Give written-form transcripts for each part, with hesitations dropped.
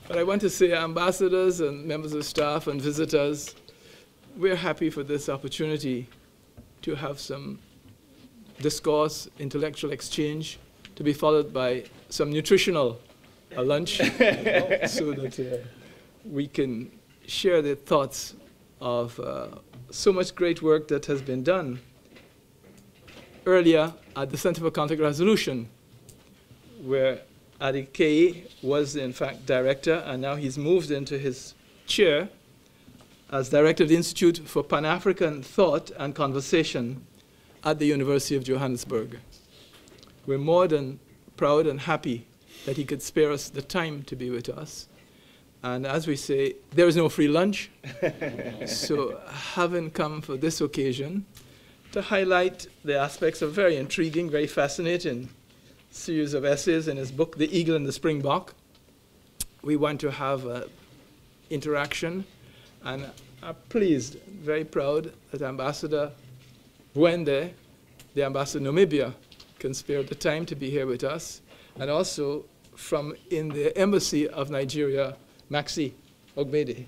But I want to say, ambassadors and members of staff and visitors, we're happy for this opportunity to have some discourse, intellectual exchange, to be followed by some nutritional lunch, so that we can share the thoughts of so much great work that has been done earlier at the Center for Conflict Resolution, where Adekeye was, in fact, director, and now he's moved into his chair as director of the Institute for Pan-African Thought and Conversation at the University of Johannesburg. We're more than proud and happy that he could spare us the time to be with us. And as we say, there is no free lunch. So having come for this occasion to highlight the aspects of very intriguing, very fascinating series of essays in his book, The Eagle and the Springbok, we want to have interaction, and are pleased, very proud that Ambassador Bwende, the ambassador of Namibia, can spare the time to be here with us, and also from in the embassy of Nigeria, Maxi Ogbede.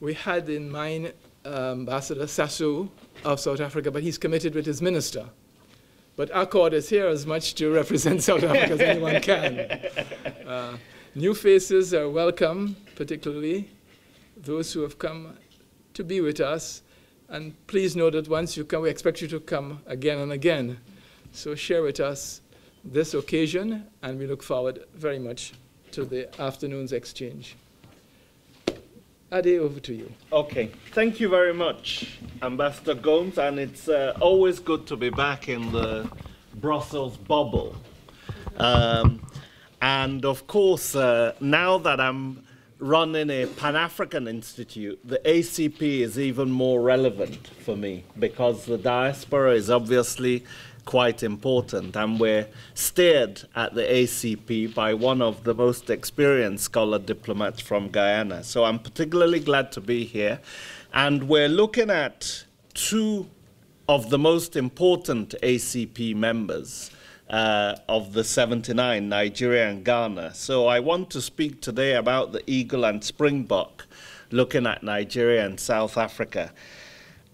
We had in mind Ambassador Sassou of South Africa, but he's committed with his minister. But Accord is here as much to represent South Africa as anyone can. New faces are welcome, particularly those who have come to be with us. And please know that once you come, we expect you to come again and again. So share with us this occasion, and we look forward very much to the afternoon's exchange. Ade, over to you. Okay, thank you very much, Ambassador Gomes, and it's always good to be back in the Brussels bubble. And of course, now that I'm running a Pan-African Institute, the ACP is even more relevant for me, because the diaspora is obviously quite important, and we're steered at the ACP by one of the most experienced scholar diplomats from Guyana. So I'm particularly glad to be here. And we're looking at two of the most important ACP members of the 79, Nigeria and Ghana. So I want to speak today about the Eagle and Springbok, looking at Nigeria and South Africa.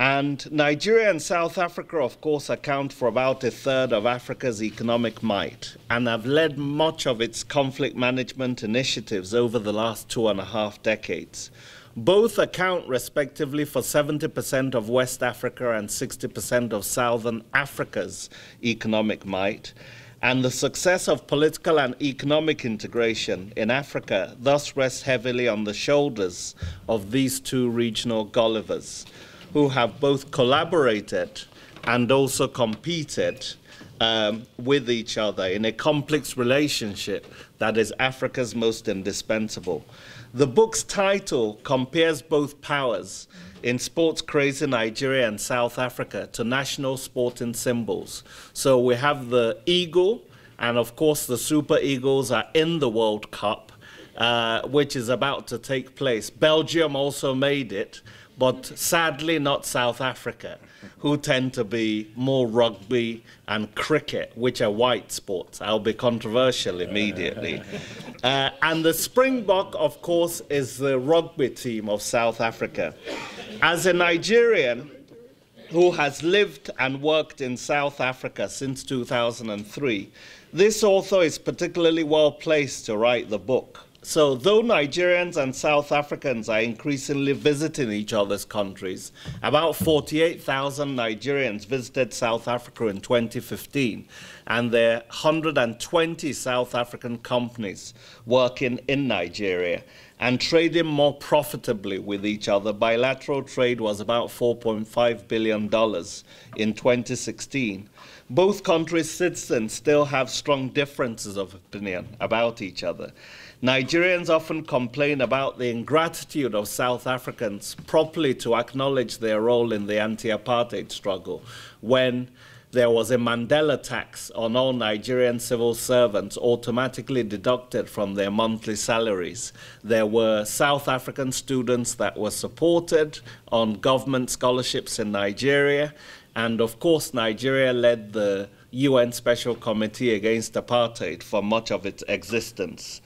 And Nigeria and South Africa, of course, account for about a third of Africa's economic might and have led much of its conflict management initiatives over the last 2.5 decades. Both account respectively for 70% of West Africa and 60% of Southern Africa's economic might. And the success of political and economic integration in Africa thus rests heavily on the shoulders of these two regional Gullivers, who have both collaborated and also competed with each other in a complex relationship that is Africa's most indispensable. The book's title compares both powers in sports crazy Nigeria and South Africa to national sporting symbols. So we have the Eagle, and of course the Super Eagles are in the World Cup, which is about to take place. Belgium also made it, but sadly not South Africa, who tend to be more rugby and cricket, which are white sports. I'll be controversial immediately. And the Springbok, of course, is the rugby team of South Africa. As a Nigerian who has lived and worked in South Africa since 2003, this author is particularly well placed to write the book. So though Nigerians and South Africans are increasingly visiting each other's countries, about 48,000 Nigerians visited South Africa in 2015, and there are 120 South African companies working in Nigeria and trading more profitably with each other. Bilateral trade was about $4.5 billion in 2016. Both countries' citizens still have strong differences of opinion about each other. Nigerians often complain about the ingratitude of South Africans properly to acknowledge their role in the anti-apartheid struggle, when there was a Mandela tax on all Nigerian civil servants automatically deducted from their monthly salaries. There were South African students that were supported on government scholarships in Nigeria, and of course Nigeria led the UN Special Committee Against Apartheid for much of its existence.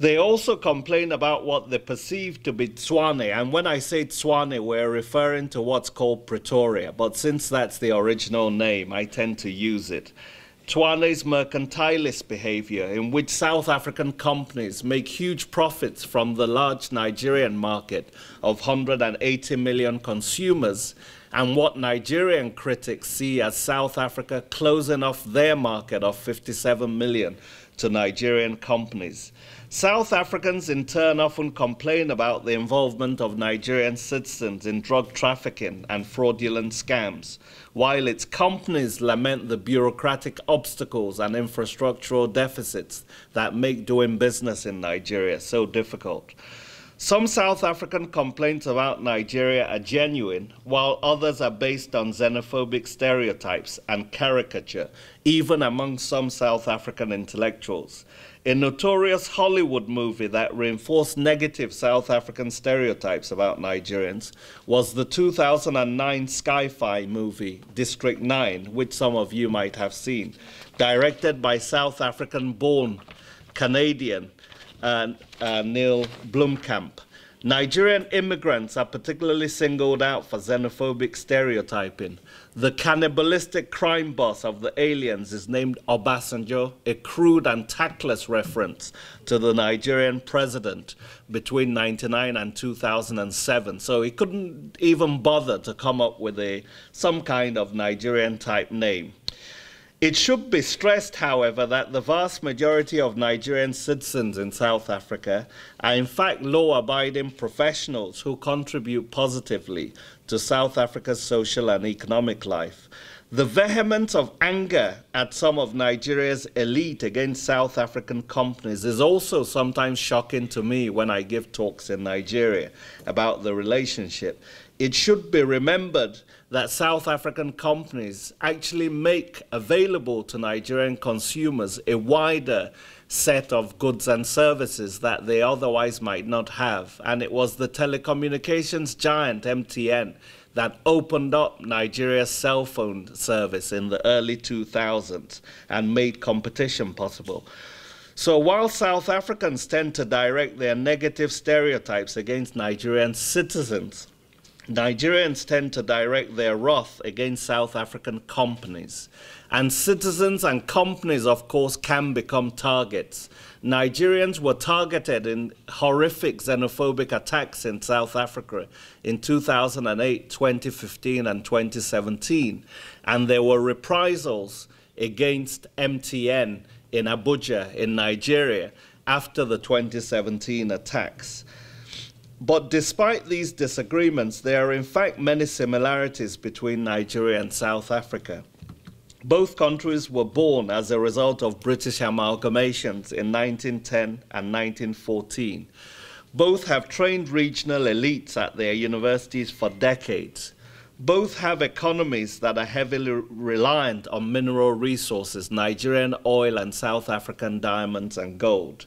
They also complain about what they perceive to be Tswane, and when I say Tswane, we're referring to what's called Pretoria, but since that's the original name, I tend to use it. Tswane's mercantilist behavior, in which South African companies make huge profits from the large Nigerian market of 180 million consumers, and what Nigerian critics see as South Africa closing off their market of 57 million to Nigerian companies. South Africans in turn often complain about the involvement of Nigerian citizens in drug trafficking and fraudulent scams, while its companies lament the bureaucratic obstacles and infrastructural deficits that make doing business in Nigeria so difficult. Some South African complaints about Nigeria are genuine, while others are based on xenophobic stereotypes and caricature, even among some South African intellectuals. A notorious Hollywood movie that reinforced negative South African stereotypes about Nigerians was the 2009 sci-fi movie District 9, which some of you might have seen, directed by South African-born Canadian Neil Blomkamp. Nigerian immigrants are particularly singled out for xenophobic stereotyping. The cannibalistic crime boss of the aliens is named Obasanjo, a crude and tactless reference to the Nigerian president between 1999 and 2007. So he couldn't even bother to come up with some kind of Nigerian type name. It should be stressed, however, that the vast majority of Nigerian citizens in South Africa are in fact law-abiding professionals who contribute positively to South Africa's social and economic life. The vehemence of anger at some of Nigeria's elite against South African companies is also sometimes shocking to me when I give talks in Nigeria about the relationship. It should be remembered that South African companies actually make available to Nigerian consumers a wider set of goods and services that they otherwise might not have. And it was the telecommunications giant MTN that opened up Nigeria's cell phone service in the early 2000s and made competition possible. So while South Africans tend to direct their negative stereotypes against Nigerian citizens, Nigerians tend to direct their wrath against South African companies. And citizens and companies, of course, can become targets. Nigerians were targeted in horrific xenophobic attacks in South Africa in 2008, 2015, and 2017. And there were reprisals against MTN in Abuja, in Nigeria, after the 2017 attacks. But despite these disagreements, there are in fact many similarities between Nigeria and South Africa. Both countries were born as a result of British amalgamations in 1910 and 1914. Both have trained regional elites at their universities for decades. Both have economies that are heavily reliant on mineral resources, Nigerian oil and South African diamonds and gold.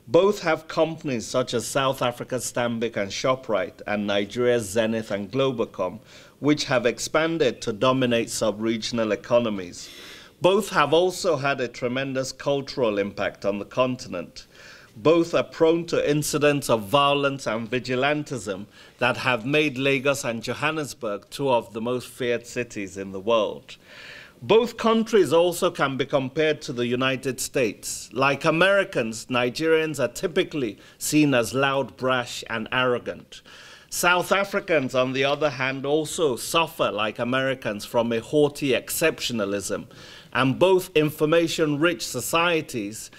Both have companies such as South Africa's Stanbic and Shoprite and Nigeria's Zenith and Globacom, which have expanded to dominate sub-regional economies. Both have also had a tremendous cultural impact on the continent. Both are prone to incidents of violence and vigilantism that have made Lagos and Johannesburg two of the most feared cities in the world. Both countries also can be compared to the United States. Like Americans, Nigerians are typically seen as loud, brash, and arrogant. South Africans, on the other hand, also suffer, like Americans, from a haughty exceptionalism. And both information-rich societies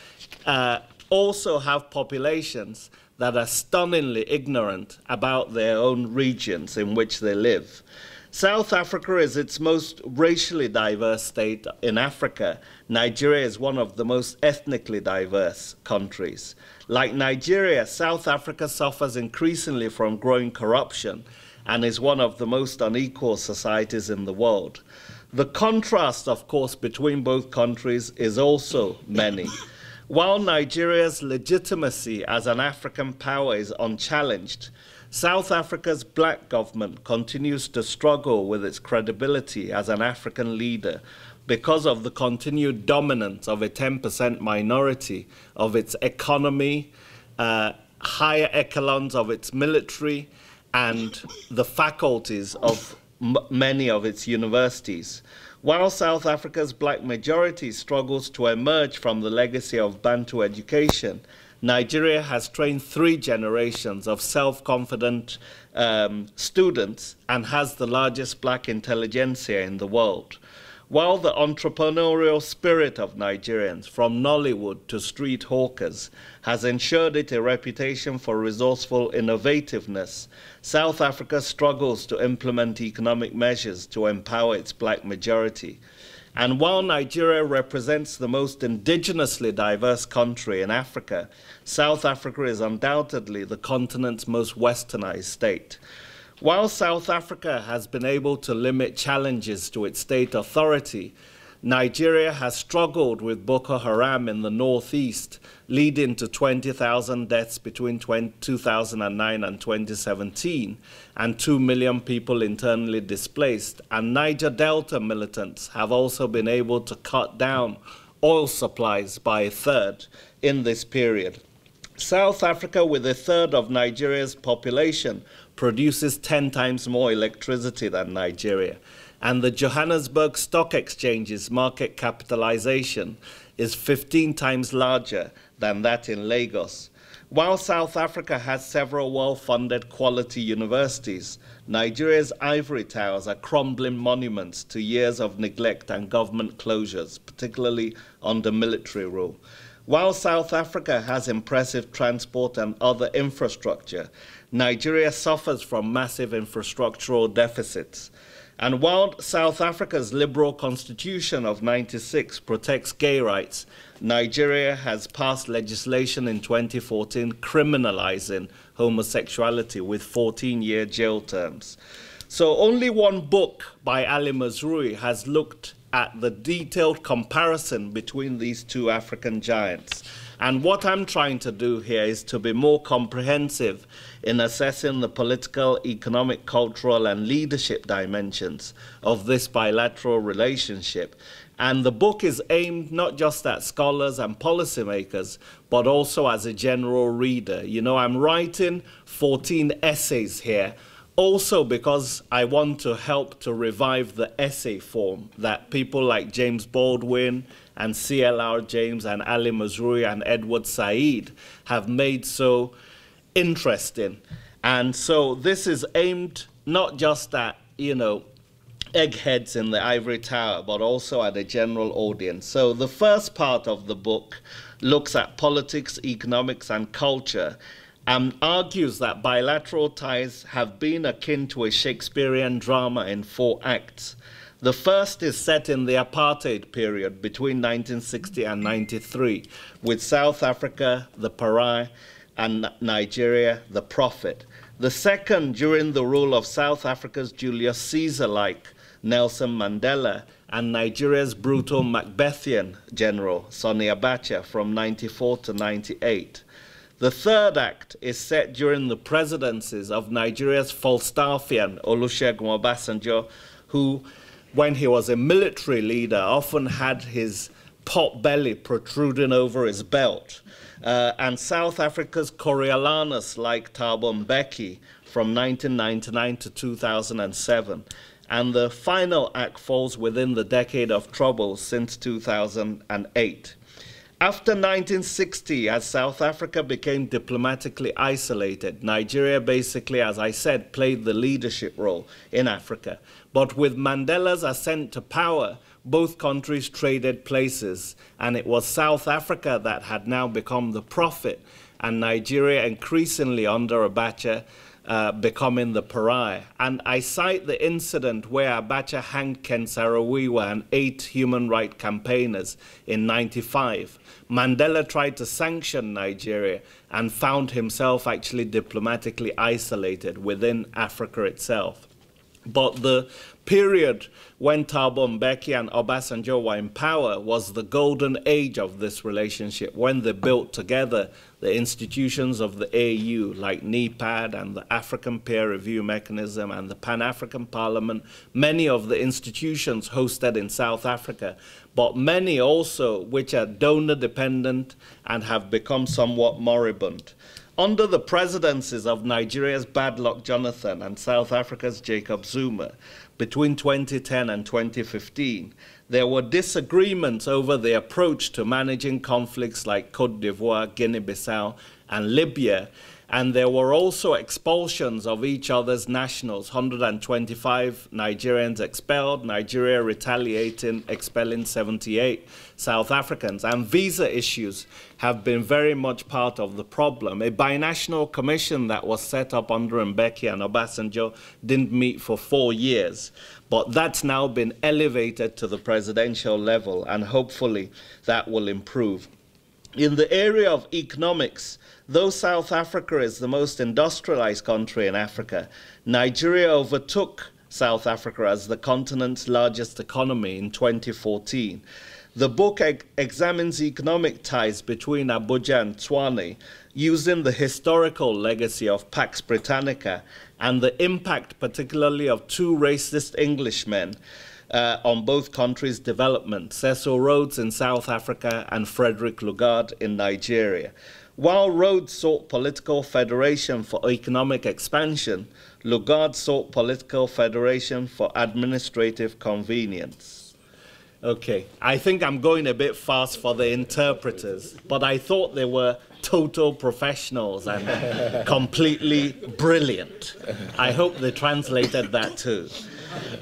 also have populations that are stunningly ignorant about their own regions in which they live. South Africa is its most racially diverse state in Africa. Nigeria is one of the most ethnically diverse countries. Like Nigeria, South Africa suffers increasingly from growing corruption and is one of the most unequal societies in the world. The contrast, of course, between both countries is also many. While Nigeria's legitimacy as an African power is unchallenged, South Africa's black government continues to struggle with its credibility as an African leader because of the continued dominance of a 10% minority of its economy, higher echelons of its military and the faculties of many of its universities. While South Africa's black majority struggles to emerge from the legacy of Bantu education, Nigeria has trained 3 generations of self-confident students and has the largest black intelligentsia in the world. While the entrepreneurial spirit of Nigerians, from Nollywood to street hawkers, has ensured it a reputation for resourceful innovativeness, South Africa struggles to implement economic measures to empower its black majority. And while Nigeria represents the most indigenously diverse country in Africa, South Africa is undoubtedly the continent's most westernized state. While South Africa has been able to limit challenges to its state authority, Nigeria has struggled with Boko Haram in the northeast, leading to 20,000 deaths between 2009 and 2017, and 2 million people internally displaced. And Niger Delta militants have also been able to cut down oil supplies by 1/3 in this period. South Africa, with 1/3 of Nigeria's population, produces 10 times more electricity than Nigeria. And the Johannesburg Stock Exchange's market capitalization is 15 times larger than that in Lagos. While South Africa has several well-funded quality universities, Nigeria's ivory towers are crumbling monuments to years of neglect and government closures, particularly under military rule. While South Africa has impressive transport and other infrastructure, Nigeria suffers from massive infrastructural deficits. And while South Africa's liberal constitution of '96 protects gay rights, Nigeria has passed legislation in 2014 criminalizing homosexuality with 14-year jail terms. So only one book by Ali Mazrui has looked at the detailed comparison between these 2 African giants. And what I'm trying to do here is to be more comprehensive in assessing the political, economic, cultural, and leadership dimensions of this bilateral relationship. And the book is aimed not just at scholars and policymakers, but also as a general reader. You know, I'm writing 14 essays here, also because I want to help to revive the essay form that people like James Baldwin and C.L.R. James and Ali Mazrui and Edward Said have made so interesting. And so this is aimed not just at, you know, eggheads in the ivory tower, but also at a general audience. So the first part of the book looks at politics, economics, and culture, and argues that bilateral ties have been akin to a Shakespearean drama in 4 acts. The first is set in the apartheid period between 1960 and 93, with South Africa, the pariah, and Nigeria, the prophet. The second, during the rule of South Africa's Julius Caesar-like Nelson Mandela, and Nigeria's brutal Macbethian general, Sonny Abacha, from 94 to 98. The third act is set during the presidencies of Nigeria's Falstaffian, Olusegun Obasanjo, who, when he was a military leader, often had his pot belly protruding over his belt, and South Africa's Coriolanus like Thabo Mbeki from 1999 to 2007. And the final act falls within the decade of trouble since 2008. After 1960, as South Africa became diplomatically isolated, Nigeria basically, as I said, played the leadership role in Africa. But with Mandela's ascent to power, both countries traded places, and it was South Africa that had now become the prophet, and Nigeria increasingly under Abacha becoming the pariah. And I cite the incident where Abacha hanged Ken Saro-Wiwa and 8 human rights campaigners in '95. Mandela tried to sanction Nigeria and found himself actually diplomatically isolated within Africa itself. But the period when Thabo Mbeki and Obasanjo were in power was the golden age of this relationship, when they built together the institutions of the AU, like NEPAD and the African Peer Review Mechanism and the Pan-African Parliament, many of the institutions hosted in South Africa, but many also which are donor-dependent and have become somewhat moribund. Under the presidencies of Nigeria's Bad Luck Jonathan and South Africa's Jacob Zuma, between 2010 and 2015, there were disagreements over the approach to managing conflicts like Cote d'Ivoire, Guinea-Bissau, and Libya, and there were also expulsions of each other's nationals, 125 Nigerians expelled, Nigeria retaliating, expelling 78 South Africans, and visa issues have been very much part of the problem. A binational commission that was set up under Mbeki and Obasanjo didn't meet for 4 years, but that's now been elevated to the presidential level, and hopefully that will improve. In the area of economics, though South Africa is the most industrialized country in Africa, Nigeria overtook South Africa as the continent's largest economy in 2014. The book examines economic ties between Abuja and Tshwane, using the historical legacy of Pax Britannica and the impact particularly of two racist Englishmen on both countries' development, Cecil Rhodes in South Africa and Frederick Lugard in Nigeria. While Rhodes sought political federation for economic expansion, Lugard sought political federation for administrative convenience. Okay, I think I'm going a bit fast for the interpreters, but I thought they were total professionals and completely brilliant. I hope they translated that too.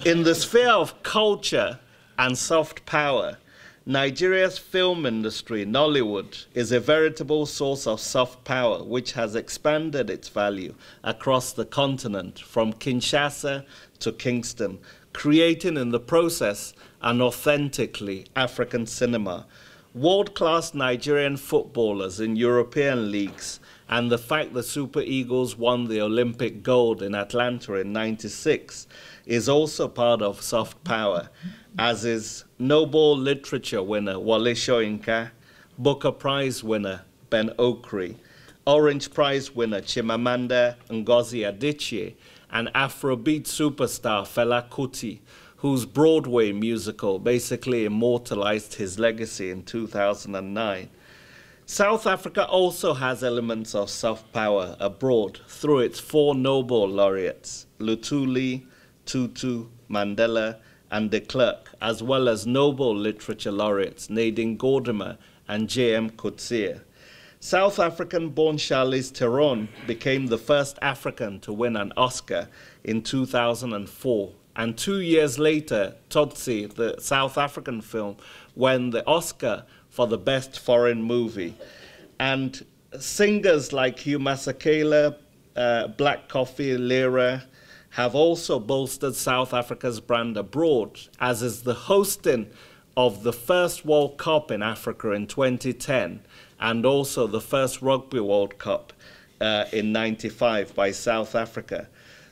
In the sphere of culture and soft power, Nigeria's film industry, Nollywood, is a veritable source of soft power which has expanded its value across the continent from Kinshasa to Kingston, creating in the process an authentically African cinema. World-class Nigerian footballers in European leagues and the fact the Super Eagles won the Olympic gold in Atlanta in '96 is also part of soft power, as is Nobel Literature winner Wole Soyinka, Booker Prize winner Ben Okri, Orange Prize winner Chimamanda Ngozi Adichie, and Afrobeat superstar Fela Kuti, whose Broadway musical basically immortalized his legacy in 2009. South Africa also has elements of soft power abroad through its 4 Nobel laureates, Luthuli, Tutu, Mandela, and de Klerk, as well as Nobel Literature laureates Nadine Gordimer and J.M. Coetzee. South African-born Charlize Theron became the first African to win an Oscar in 2004. And 2 years later, Tsotsi, the South African film, won the Oscar for the best foreign movie. And singers like Hugh Masekela, Black Coffee, Lyra, have also bolstered South Africa's brand abroad, as is the hosting of the first World Cup in Africa in 2010, and also the first Rugby World Cup in '95 by South Africa.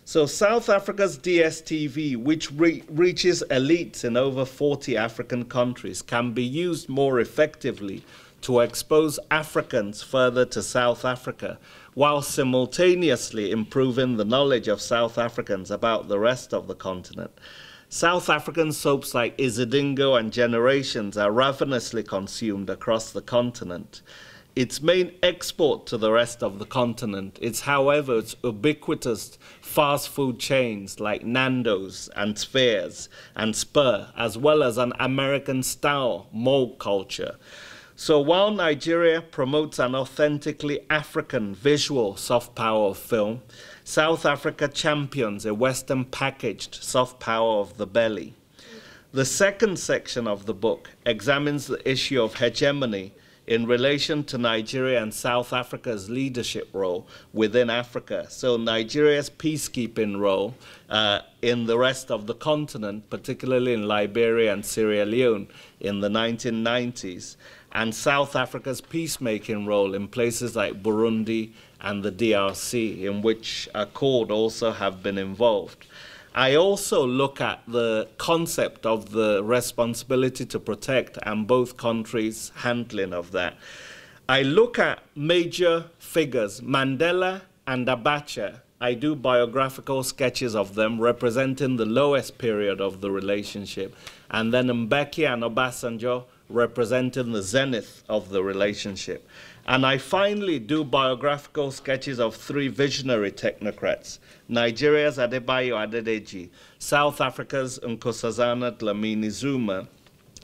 So South Africa's DSTV, which reaches elites in over 40 African countries, can be used more effectively to expose Africans further to South Africa, while simultaneously improving the knowledge of South Africans about the rest of the continent. South African soaps like Izidingo and Generations are ravenously consumed across the continent. Its main export to the rest of the continent is, however, its ubiquitous fast food chains like Nando's and Spheres and Spur, as well as an American-style mall culture. So while Nigeria promotes an authentically African visual soft power of film, South Africa champions a Western packaged soft power of the belly. The second section of the book examines the issue of hegemony in relation to Nigeria and South Africa's leadership role within Africa. So Nigeria's peacekeeping role in the rest of the continent, particularly in Liberia and Sierra Leone in the 1990s, and South Africa's peacemaking role in places like Burundi and the DRC, in which Accord also have been involved. I also look at the concept of the responsibility to protect and both countries' handling of that. I look at major figures, Mandela and Abacha. I do biographical sketches of them representing the lowest period of the relationship, and then Mbeki and Obasanjo representing the zenith of the relationship. And I finally do biographical sketches of three visionary technocrats, Nigeria's Adebayo Adedeji, South Africa's Nkosazana Dlamini Zuma,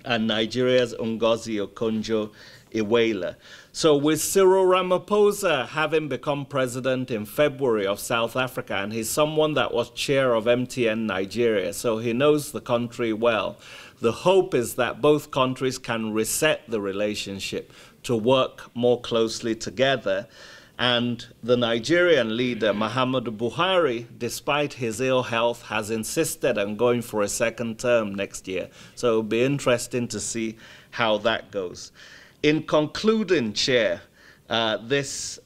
and Nigeria's Ngozi Okonjo-Iweala. So with Cyril Ramaphosa having become president in February of South Africa, and he's someone that was chair of MTN Nigeria, so he knows the country well, the hope is that both countries can reset the relationship to work more closely together. And the Nigerian leader, Muhammadu Buhari, despite his ill health, has insisted on going for a second term next year. So it'll be interesting to see how that goes. In concluding, Chair, this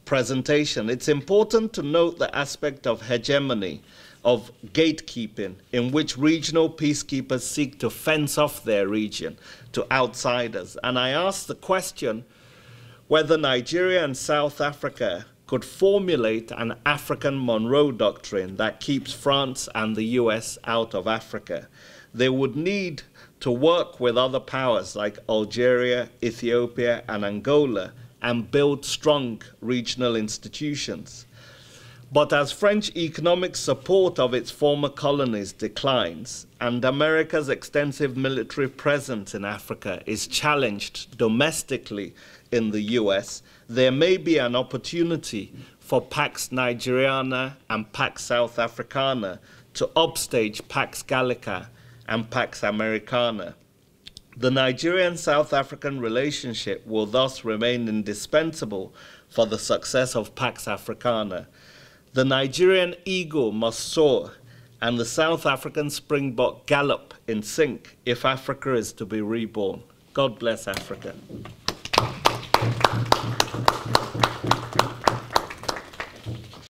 presentation, it's important to note the aspect of hegemony, of gatekeeping, in which regional peacekeepers seek to fence off their region to outsiders. And I ask the question whether Nigeria and South Africa could formulate an African Monroe Doctrine that keeps France and the US out of Africa. They would need to work with other powers like Algeria, Ethiopia, and Angola and build strong regional institutions. But as French economic support of its former colonies declines, and America's extensive military presence in Africa is challenged domestically in the US, there may be an opportunity for Pax Nigeriana and Pax South Africana to upstage Pax Gallica and Pax Americana. The Nigerian-South African relationship will thus remain indispensable for the success of Pax Africana. The Nigerian eagle must soar, and the South African Springbok gallop in sync if Africa is to be reborn. God bless Africa.